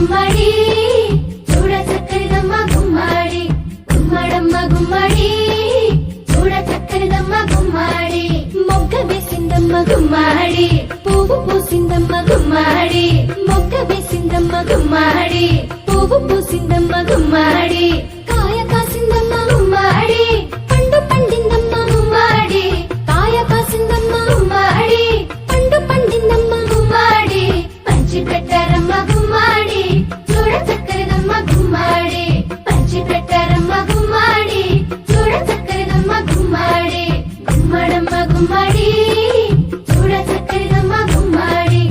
గుమ్మడి చూడ చక్కరిదమ్మ గుమ్మడి గుమ్మడమ్మ గుమ్మడి చూడ చక్కరిదమ్మ గుమ్మడి మొగ్గ వేసిందమ్మ గుమ్మడి పువ్వు పూసిందమ్మ గుమ్మడి మొగ్గ వేసిందమ్మ గుమ్మడి పువ్వు పూసిందమ్మ గుమ్మడి కాయ కాసిందమ్మ గుమ్మడి పండు పండిందమ్మ గుమ్మడి కాయ కాసిందమ్మ గుమ్మడి పండు పండిందమ్మ గుమ్మడి పంచి పెట్టారమ్మ గుమ్మడి చూడ చక్కరిదమ్మ గుమ్మడి పంచి పెట్టారమ్మ గుమ్మడి చూడ చక్కరిదమ్మ గుమ్మడి గుమ్మడమ్మ గుమ్మడి చూడ చక్కరిదమ్మ గుమ్మడి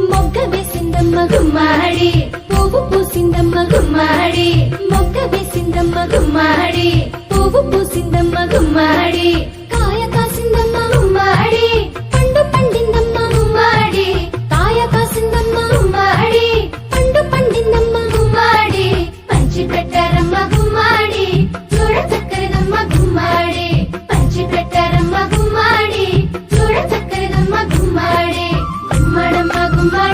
మొగ్గ వేసిందమ్మ గుమ్మడి పువ్వు పూసిందమ్మ గుమ్మడి మొగ్గ వేసిందమ్మ గుమ్మడి పువ్వు పూసిందమ్మ గుమ్మడి కాయ కాసిందమ్మ గుమ్మడి పండు పండిందమ్మ గుమ్మడి కాయ కాసిందమ్మ గుమ్మడి పండు పండిందమ్మ గుమ్మడి పంచి పెట్టారమ్మ గుమ్మడి చూడ చక్కరిదమ్మ గుమ్మడి పంచి పెట్టారమ్మ గుమ్మడి చూడ చక్కరిదమ్మ గుమ్మడి గుమ్మడమ్మ గుమ్మడి